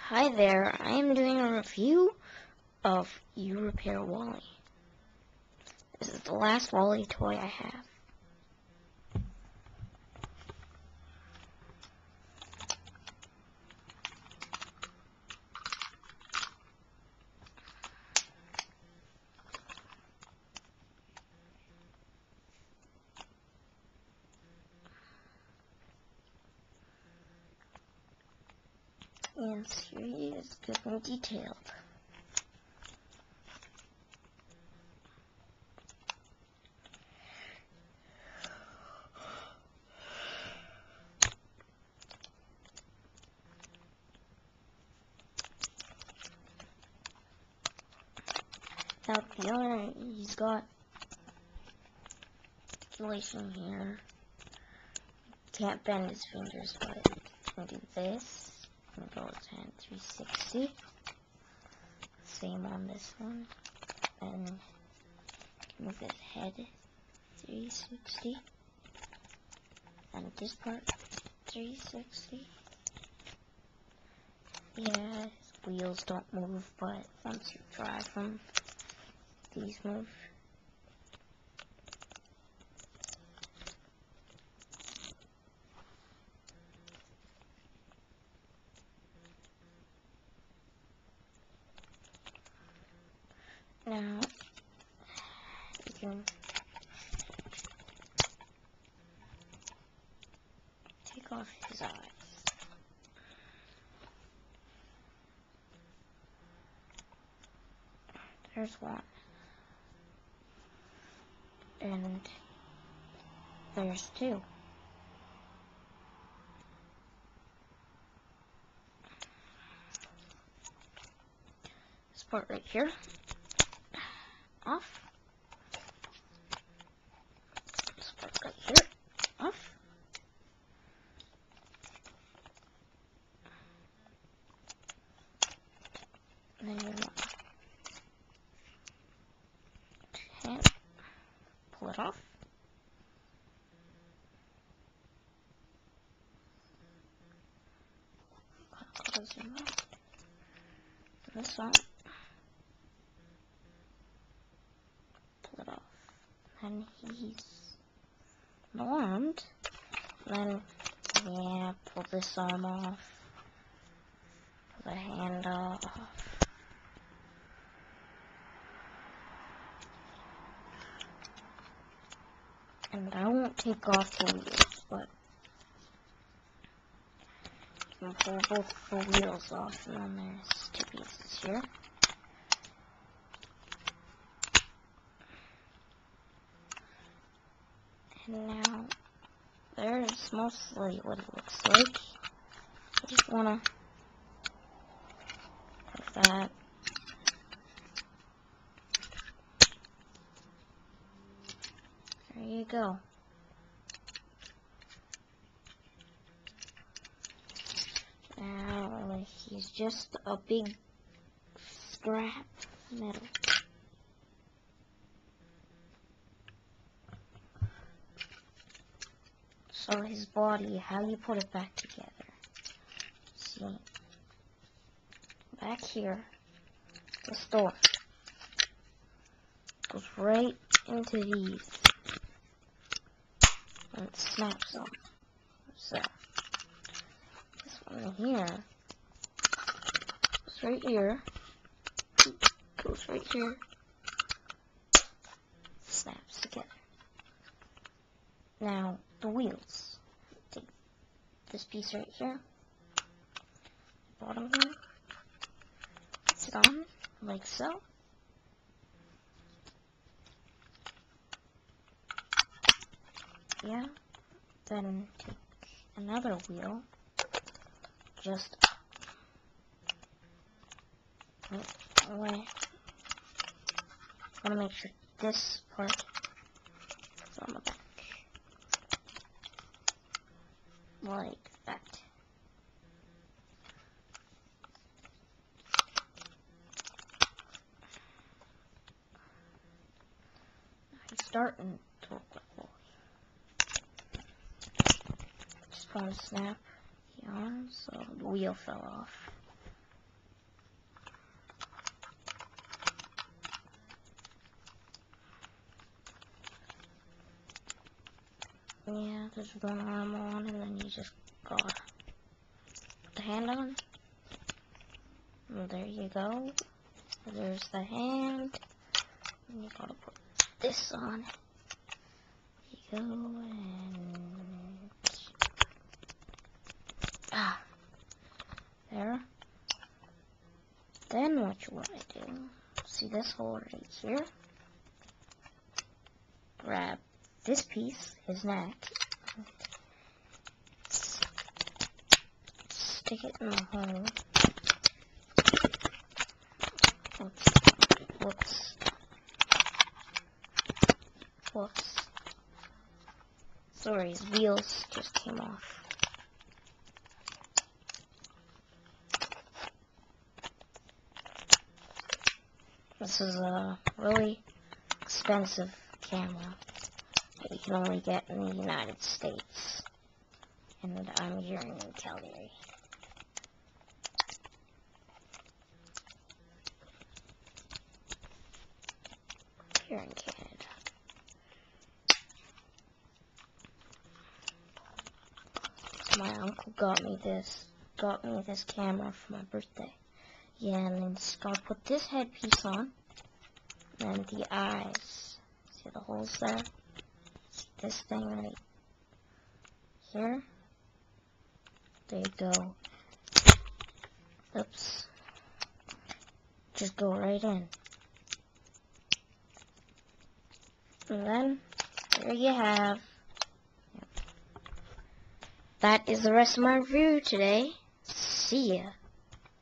Hi there, I am doing a review of You Repair WALL-E. This is the last WALL-E toy I have. And here he is, good and detailed. Now the other, he's got articulation here. Can't bend his fingers, but he can do this. Control his hand 360. Same on this one. And move his head 360. And this part 360. Yeah, his wheels don't move, but once you drive them, these move. Now, you can take off his eyes. There's one. And there's two. This part right here. Off. This part right here. Off. And then you want hand, pull it off. Close your mouth. This one. Pull it off. And he's alarmed. Then, yeah, pull this arm off. Pull the hand off. And I won't take off the wheels, but you can pull both the wheels off, and then there's two pieces here. And now, there's mostly what it looks like. I just wanna have that. There you go. Now, he's just a big scrap metal. So his body, how you put it back together. See, back here, this door goes right into these, and it snaps on. So this one here goes right here, goes right here, snaps together. Now the wheels. Take this piece right here, bottom here, sit on like so. Yeah, then take another wheel, just away. I want to make sure this part is on the back, like that. He's starting to look like WALL-E. Just gonna snap the arm so the wheel fell off. Yeah, there's one arm on, and then you just gotta put the hand on. And there you go. There's the hand. And you gotta put this on. There you go, and there. Then what you wanna do? See this hole right here? Grab this piece, his neck, stick it in the hole. Whoops. Whoops. Sorry, his wheels just came off. This is a really expensive camera that you can only get in the United States. And I'm here in Calgary. Here in Canada. My uncle got me this camera for my birthday. Yeah, and then just gotta put this headpiece on, and the eyes. See the holes there? See this thing right here? There you go. Oops. Just go right in. And then, there you have. That is the rest of my review today. See ya.